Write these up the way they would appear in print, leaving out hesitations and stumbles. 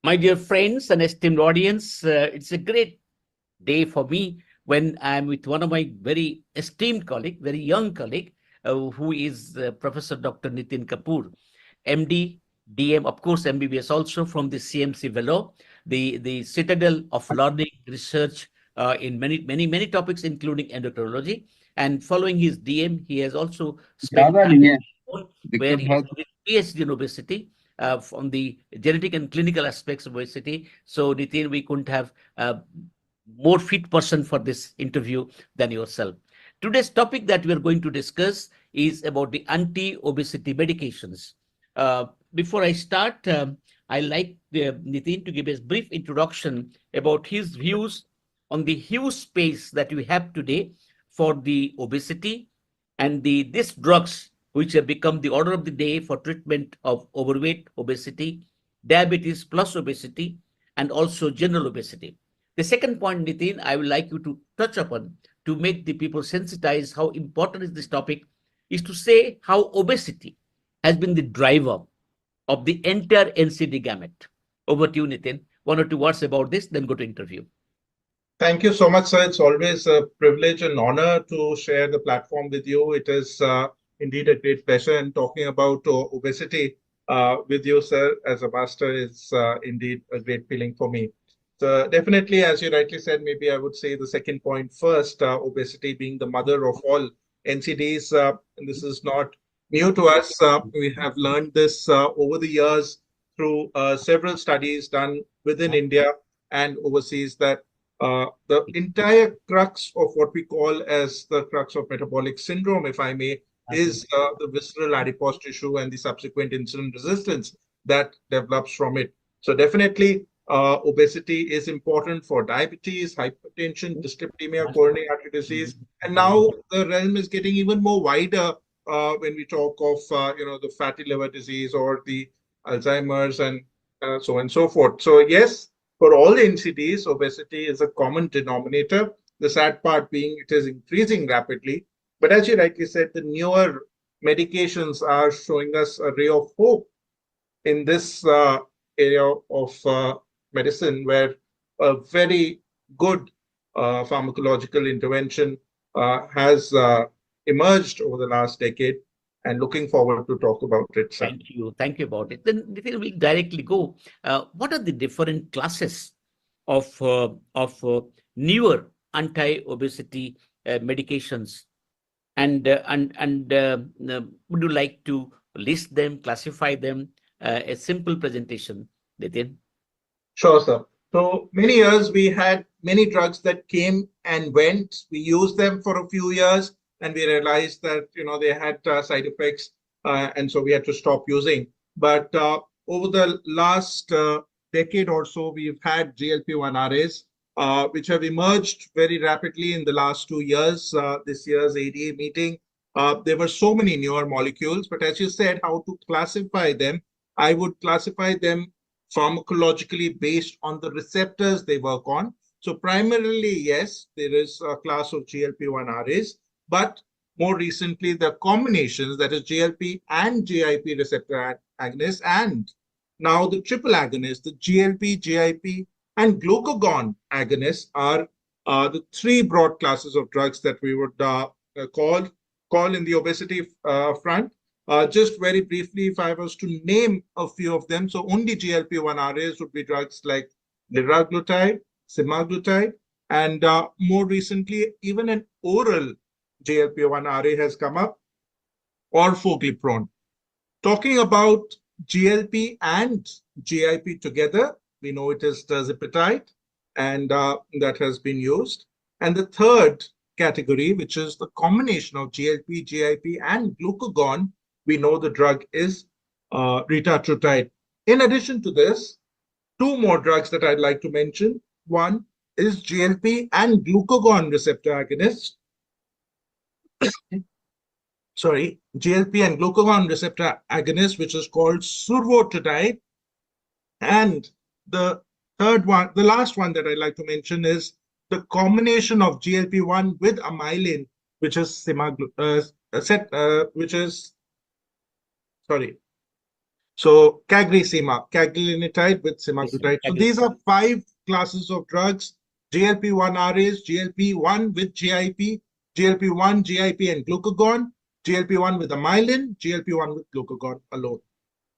My dear friends and esteemed audience, it's a great day for me when I'm with one of my very esteemed colleague, very young colleague, who is Professor Dr. Nitin Kapoor, MD, DM, of course, MBBS also from the CMC Velo, the citadel of learning research in many topics, including endocrinology. And following his DM, he has also spent ज्यादा time नहीं है where दिक्कत he बहुत has PhD in obesity from the genetic and clinical aspects of obesity. So, Nitin, we couldn't have more fit person for this interview than yourself. Today's topic that we are going to discuss is about the anti-obesity medications. Before I start, I like Nitin to give a brief introduction about his views on the huge space that we have today for the obesity and these drugs which have become the order of the day for treatment of overweight, obesity, diabetes plus obesity, and also general obesity. The second point, Nitin, I would like you to touch upon to make the people sensitize how important is this topic is to say how obesity has been the driver of the entire NCD gamut. Over to you, Nitin. One or two words about this, then go to interview. Thank you so much, sir. It's always a privilege and honor to share the platform with you. It is indeed a great pleasure. And talking about obesity with you, sir, as a master, is indeed a great feeling for me. So definitely, as you rightly said, maybe I would say the second point first, obesity being the mother of all NCDs. And this is not new to us. We have learned this over the years through several studies done within India and overseas that the entire crux of what we call as the crux of metabolic syndrome, if I may, is the visceral adipose tissue and the subsequent insulin resistance that develops from it. So definitely, obesity is important for diabetes, hypertension, dyslipidemia, coronary artery disease, and now the realm is getting even more wider when we talk of the fatty liver disease or the Alzheimer's and so on and so forth. So yes, for all NCDs, obesity is a common denominator. The sad part being it is increasing rapidly. But as you rightly said, the newer medications are showing us a ray of hope in this area of medicine where a very good pharmacological intervention has emerged over the last decade, and looking forward to talk about it, sir. Thank you. Thank you about it. Then Nitin, we'll directly go. What are the different classes of newer anti-obesity medications, and would you like to list them, classify them? A simple presentation, Nitin. Sure, sir. So many years we had many drugs that came and went. We used them for a few years and we realized that they had side effects, and so we had to stop using. But over the last decade or so, we've had GLP-1 RAs, which have emerged very rapidly in the last 2 years. This year's ADA meeting, there were so many newer molecules. But as you said, how to classify them? I would classify them pharmacologically based on the receptors they work on. So primarily, yes, there is a class of GLP-1 RAs, but more recently, the combinations, that is GLP and GIP receptor agonists, and now the triple agonists, the GLP, GIP, and glucagon agonists are the three broad classes of drugs that we would call in the obesity front. Just very briefly, if I was to name a few of them, so only GLP-1 RAs would be drugs like liraglutide, semaglutide, and more recently, even an oral GLP-1 RA has come up, or orforglipron. Talking about GLP and GIP together, we know it is tirzepatide, and that has been used. And the third category, which is the combination of GLP, GIP, and glucagon, we know the drug is retatrutide. In addition to this, two more drugs that I'd like to mention. One is GLP and glucagon receptor agonist. Sorry, GLP and glucagon receptor agonist, which is called survodutide. And the third one, the last one that I'd like to mention is the combination of GLP-1 with amylin, which is So CagriSema, cagrilinotide with Yes, sir. semaglutide. So Agree. these are five classes of drugs: GLP-1 RAs, GLP-1 with GIP, GLP-1, GIP and glucagon, GLP-1 with amylin, GLP-1 with glucagon alone.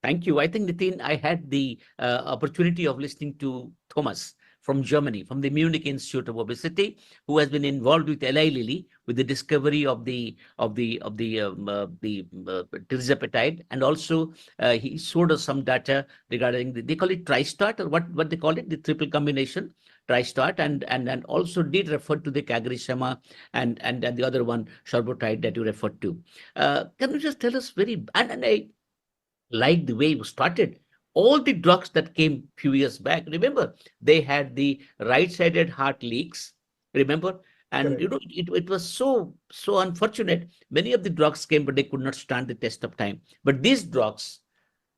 Thank you. I think, Nitin, I had the opportunity of listening to Thomas from Germany, from the Munich Institute of Obesity, who has been involved with Eli Lilly with the discovery of the tirzepatide, and also he showed us some data regarding they call it Tristat, or what they call it, the triple combination Tristat, and also did refer to the CagriSema and the other one Sorbitide that you referred to. Can you just tell us and I like the way you started. All the drugs that came few years back, remember, they had the right-sided heart leaks, remember? And Correct. it was so unfortunate. Many of the drugs came, but they could not stand the test of time. But these drugs,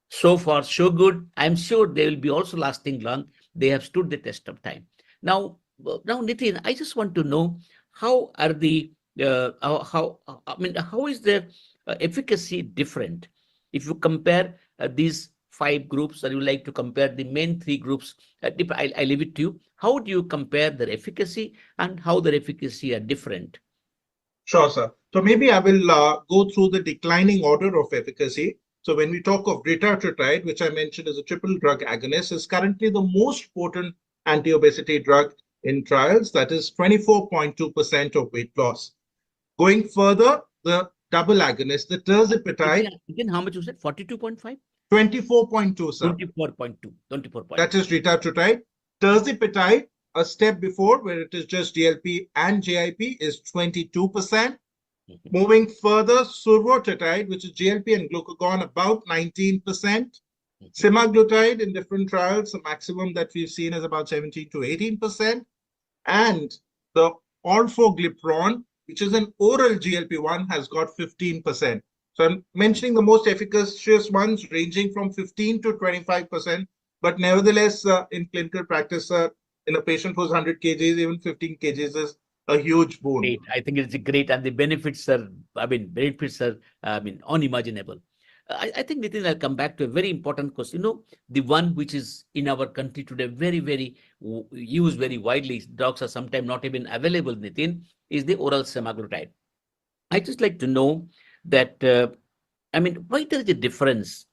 so far, so good. I'm sure they will be also lasting long. They have stood the test of time. Now, Nitin, I just want to know how are the I mean, how is their efficacy different if you compare these five groups, or you like to compare the main three groups? I leave it to you. How do you compare their efficacy and how their efficacy are different? Sure, sir. So maybe I will go through the declining order of efficacy. So when we talk of retatrutide, which I mentioned as a triple drug agonist, is currently the most potent anti-obesity drug in trials. That is 24.2% of weight loss. Going further, the double agonist, the tirzepatide, Nitin, how much you said? 42.5? 24.2, sir. 24.2. That 24.2. is retatrutide. Tirzepatide, a step before, where it is just GLP and GIP, is 22%. Mhm. Moving further, survodutide, which is GLP and glucagon, about 19%. Mhm. Semaglutide in different trials, the maximum that we've seen is about 17 to 18%. And the orforglipron, which is an oral GLP-1, has got 15%. So I'm mentioning the most efficacious ones ranging from 15 to 25%. But nevertheless, in clinical practice, in a patient who's 100 kgs, even 15 kgs is a huge boon. Great. I think it's a great, and the benefits are, benefits are, unimaginable. I think, Nitin, I'll come back to a very important question. The one which is in our country today, very used very widely, drugs are sometimes not even available, Nitin, is the oral semaglutide. I just like to know that, why there is a difference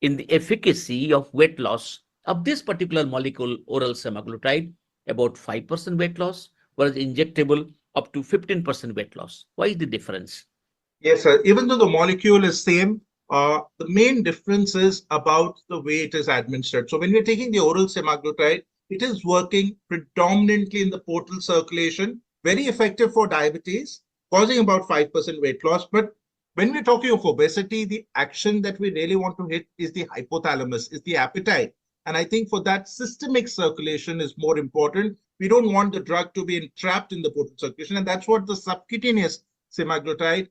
in the efficacy of weight loss of this particular molecule, oral semaglutide, about 5% weight loss, whereas injectable up to 15% weight loss. Why is the difference? Yes, sir. Even though the molecule is same, the main difference is about the way it is administered. So when we're taking the oral semaglutide, it is working predominantly in the portal circulation, very effective for diabetes, causing about 5% weight loss. But when we're talking of obesity, the action that we really want to hit is the hypothalamus, is the appetite. And I think for that, systemic circulation is more important. We don't want the drug to be entrapped in the portal circulation. And that's what the subcutaneous semaglutide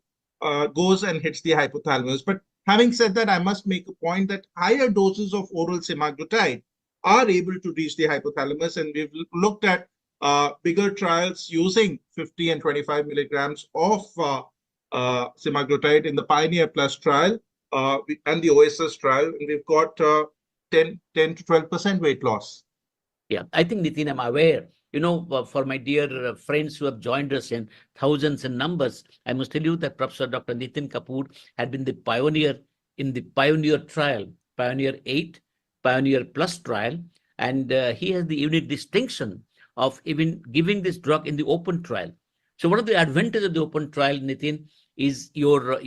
goes and hits the hypothalamus. But having said that, I must make a point that higher doses of oral semaglutide are able to reach the hypothalamus, and we've looked at bigger trials using 50 and 25 milligrams of semaglutide in the Pioneer Plus trial and the OSS trial, and we've got 10 to 12% weight loss. Yeah, I think, Nitin, I'm aware. For my dear friends who have joined us in thousands and numbers, I must tell you that Professor Dr. Nitin Kapoor had been the pioneer in the Pioneer trial, Pioneer 8, Pioneer Plus trial, and he has the unique distinction of even giving this drug in the open trial. So one of the advantages of the open trial, Nitin, is your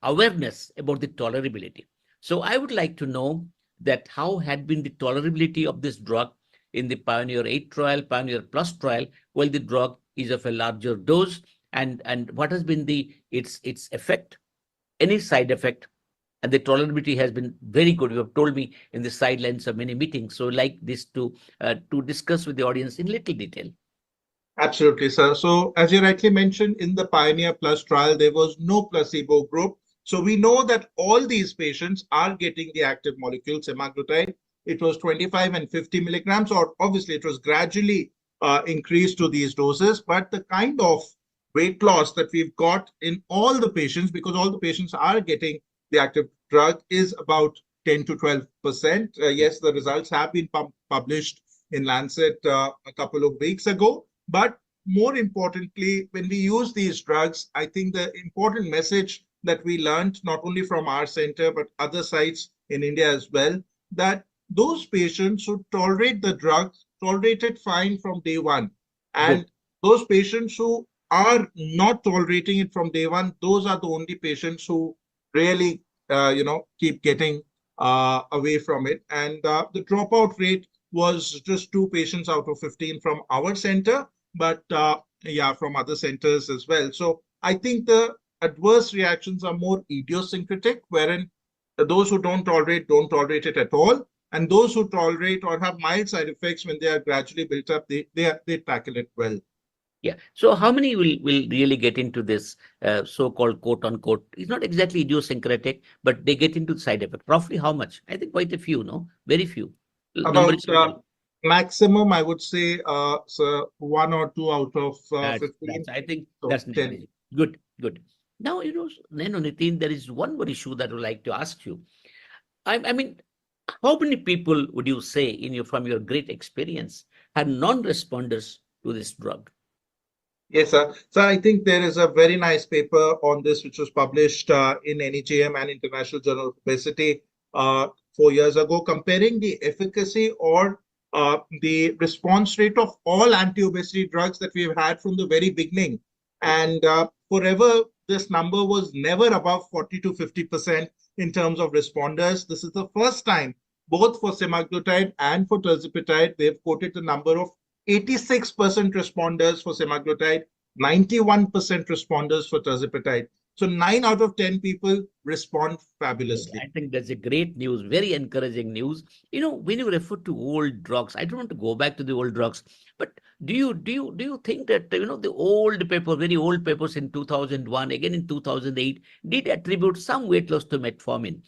awareness about the tolerability. So I would like to know that how had been the tolerability of this drug in the Pioneer 8 trial, Pioneer Plus trial, while the drug is of a larger dose, and what has been its effect, any side effect, and the tolerability has been very good. You have told me in the sidelines of many meetings. So, like this to discuss with the audience in little detail. Absolutely, sir. So, as you rightly mentioned, in the Pioneer Plus trial, there was no placebo group. So, we know that all these patients are getting the active molecule, semaglutide. It was 25 and 50 milligrams, or obviously it was gradually increased to these doses. But the kind of weight loss that we've got in all the patients, because all the patients are getting the active drug, is about 10 to 12%. Yes, the results have been published in Lancet a couple of weeks ago. But more importantly, when we use these drugs, I think the important message that we learned, not only from our center, but other sites in India as well, that those patients who tolerate the drugs tolerate it fine from day one. Good. And those patients who are not tolerating it from day one, those are the only patients who really, keep getting away from it. And the dropout rate was just 2 patients out of 15 from our center, but yeah, from other centers as well. So I think the adverse reactions are more idiosyncratic, wherein those who don't tolerate it at all, and those who tolerate or have mild side effects when they are gradually built up, they tackle it well. Yeah. So how many will really get into this so-called quote unquote? It's not exactly idiosyncratic, but they get into the side effect. Roughly how much? I think quite a few, no? Very few. Number About is small. maximum, I would say, so 1 or 2 out of That's 15, I think so that's 10. negligible. Good, good. Now, Nitin, there is one more issue that I would like to ask you. I mean, how many people would you say from your great experience had non-responders to this drug? Yes, sir. So I think there is a very nice paper on this, which was published in NEJM and International Journal of Obesity 4 years ago, comparing the efficacy or the response rate of all anti-obesity drugs that we've had from the very beginning. And forever, this number was never above 40 to 50% in terms of responders. This is the first time, both for semaglutide and for tirzepatide, they've quoted the number of 86% responders for semaglutide, 91% responders for tirzepatide. So 9 out of 10 people respond Good. fabulously. I think that's a great news, very encouraging news. When you refer to old drugs, I don't want to go back to the old drugs, but do you think that the old paper, very old papers in 2001, again in 2008, did attribute some weight loss to metformin,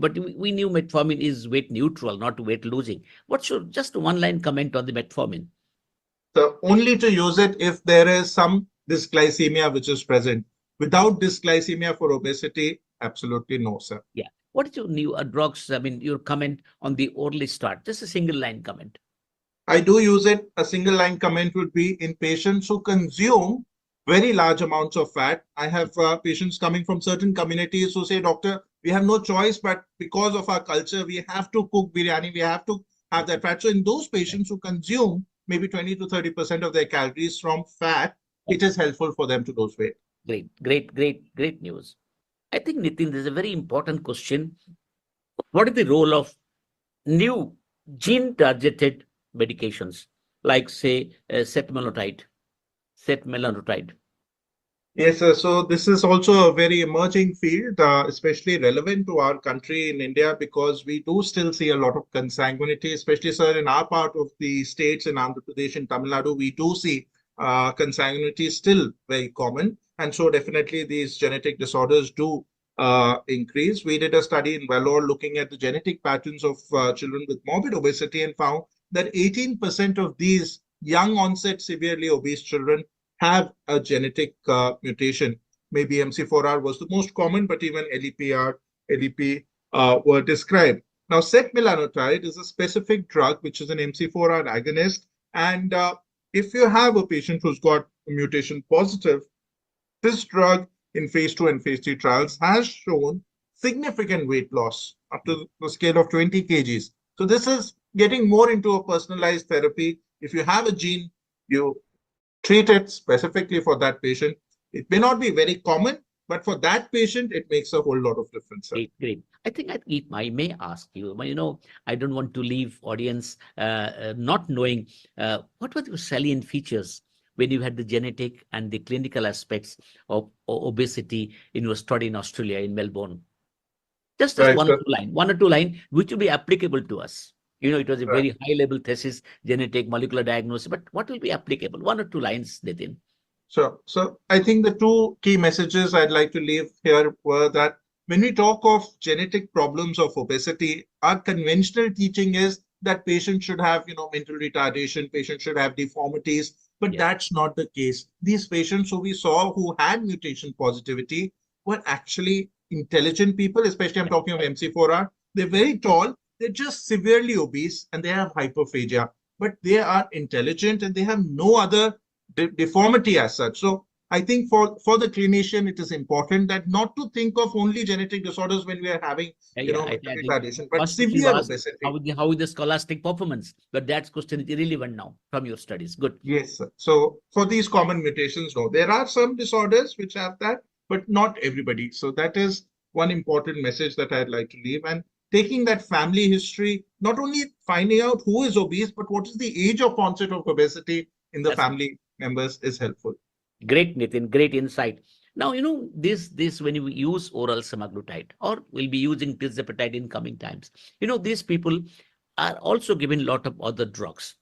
but we knew metformin is weight neutral, not weight losing. What's your just one line comment on the metformin? So only to use it if there is some dysglycemia which is present. Without dysglycemia for obesity, absolutely no, sir. Yeah. What is your new drugs? I mean, your comment on the orally start, just a single line comment. I do use it. A single line comment would be in patients who consume very large amounts of fat. I have patients coming from certain communities who say, Doctor, we have no choice, but because of our culture, we have to cook biryani, we have to have that fat. So, in those patients who consume maybe 20 to 30% of their calories from fat, it is helpful for them to lose weight. Great, great, great, great news. I think, Nitin, there's a very important question. What is the role of new gene-targeted medications, like, say, setmelanotide? Yes, sir. So this is also a very emerging field, especially relevant to our country in India, because we do still see a lot of consanguinity, especially, sir, in our part of the states in Andhra Pradesh and Tamil Nadu, we do see consanguinity still very common. And so definitely these genetic disorders do increase. We did a study in Vellore looking at the genetic patterns of children with morbid obesity and found that 18% of these young onset severely obese children have a genetic mutation. Maybe MC4R was the most common, but even LEPR, LEP were described. Now, setmelanotide is a specific drug which is an MC4R agonist. And if you have a patient who's got a mutation positive, this drug in phase 2 and phase 3 trials has shown significant weight loss up to the scale of 20 kgs. So this is getting more into a personalized therapy. If you have a gene, you treat it specifically for that patient. It may not be very common, but for that patient, it makes a whole lot of difference. Great, great. If I may ask you, I don't want to leave audience not knowing what were the salient features when you had the genetic and the clinical aspects of obesity in your study in Australia, in Melbourne. Just Right, one or sir. two line, which will be applicable to us. It was a Right. very high-level thesis, genetic, molecular diagnosis, but what will be applicable? One or two lines, Nitin. Sure. So I think the two key messages I'd like to leave here were that when we talk of genetic problems of obesity, our conventional teaching is that patients should have, mental retardation, patients should have deformities, but Yeah. that's not the case. These patients who we saw who had mutation positivity were actually intelligent people, especially I'm talking of MC4R. they're very tall, they're just severely obese and they have hyperphagia, but they are intelligent and they have no other deformity as such. So I think for the clinician, it is important that not to think of only genetic disorders when we are having, Yeah, mental I think retardation, but first question severe was obesity. how is the scholastic performance, but that question is irrelevant now from your studies. Good. Yes, sir. So for these common mutations, no, there are some disorders which have that, but not everybody. So that is one important message that I'd like to leave. And taking that family history, not only finding out who is obese, but what is the age of onset of obesity in the That's family members is helpful. great, Nitin. Great insight. Now, this when you use oral semaglutide or we'll be using tirzepatide in coming times, these people are also given a lot of other drugs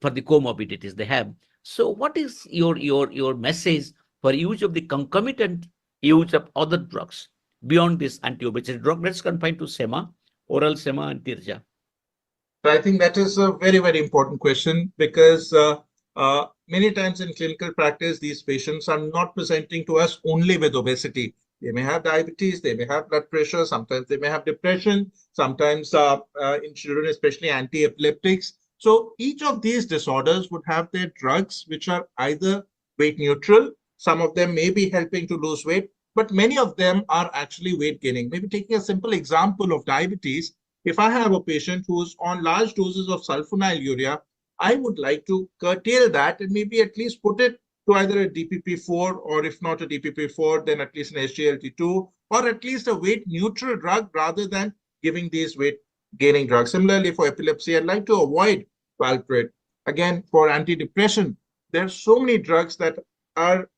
for the comorbidities they have. So what is your message for use of the concomitant use of other drugs beyond this anti-obesity drug? Let's confine to SEMA, oral SEMA and tirza. So I think that is a very, very important question because many times in clinical practice, these patients are not presenting to us only with obesity. They may have diabetes, they may have blood pressure, sometimes they may have depression, sometimes in children, especially anti-epileptics. So each of these disorders would have their drugs which are either weight neutral, some of them may be helping to lose weight, but many of them are actually weight gaining. Maybe taking a simple example of diabetes, if I have a patient who's on large doses of sulfonylurea, I would like to curtail that and maybe at least put it to either a DPP-4 or if not a DPP-4, then at least an SGLT2 or at least a weight neutral drug rather than giving these weight gaining drugs. Similarly, for epilepsy, I'd like to avoid valproate. Again, for antidepressant, there are so many drugs that are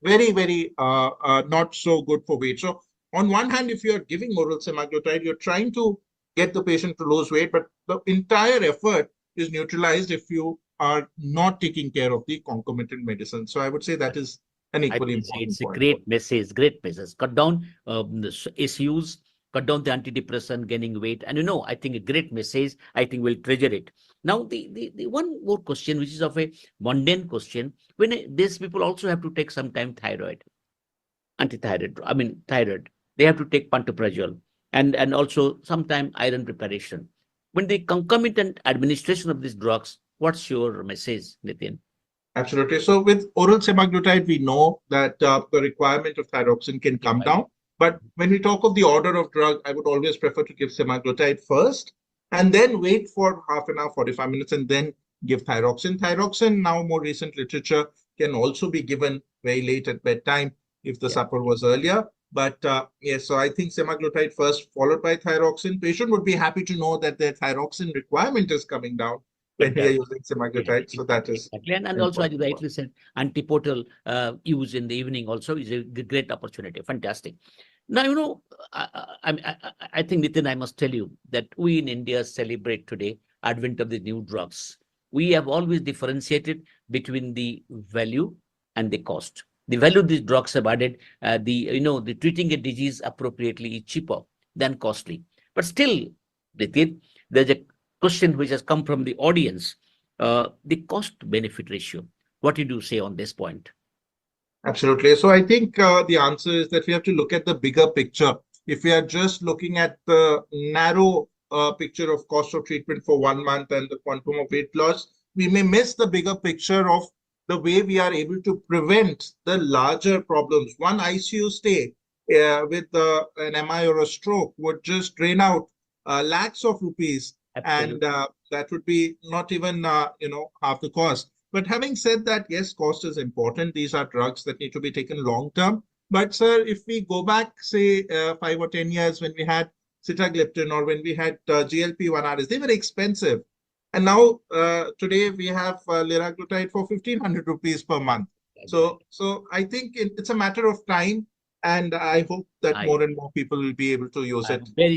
very, very not so good for weight. So on one hand, if you're giving oral semaglutide, you're trying to get the patient to lose weight, but the entire effort is neutralized if you are not taking care of the concomitant medicine. So I would say that is an I equally think important it's a point. great message, great message. Cut down the issues, cut down the antidepressant, gaining weight. And I think a great message. I think we'll treasure it. Now, the one more question, which is of a mundane question, when these people also have to take some time thyroid, antithyroid, I mean, thyroid, they have to take pantoprazole and also sometime iron preparation. When the concomitant administration of these drugs, what's your message, Nitin? Absolutely. So with oral semaglutide, we know that the requirement of thyroxine can come down. But when we talk of the order of drug, I would always prefer to give semaglutide first and then wait for half an hour, 45 minutes, and then give thyroxine. Thyroxine, now more recent literature, can also be given very late at bedtime if the Yeah. supper was earlier. But yes, so I think semaglutide first, followed by thyroxine. Patient would be happy to know that their thyroxine requirement is coming down when It we are does. using semaglutide. So that Exactly, is exactly. And also, as you important point. rightly said, antipotal use in the evening also is a great opportunity. Fantastic. Now, I think, Nitin, I must tell you that we in India celebrate today advent of the new drugs. We have always differentiated between the value and the cost. The value these drugs have added, the treating a disease appropriately is cheaper than costly. But still, Nitin, there's a question which has come from the audience, the cost benefit ratio. What did you say on this point? Absolutely. So I think the answer is that we have to look at the bigger picture. If we are just looking at the narrow picture of cost of treatment for 1 month and the quantum of weight loss, we may miss the bigger picture of the way we are able to prevent the larger problems. One ICU stay with an MI or a stroke would just drain out lakhs of rupees, and Absolutely. that would be not even half the cost. But having said that, yes, cost is important. These are drugs that need to be taken long term. But sir, if we go back, say 5 or 10 years, when we had sitagliptin or when we had GLP-1 RS, they were expensive. And now today we have liraglutide for 1,500 rupees per month. So, Exactly. so I think it's a matter of time, and I hope that I more and more people will be able to use it. very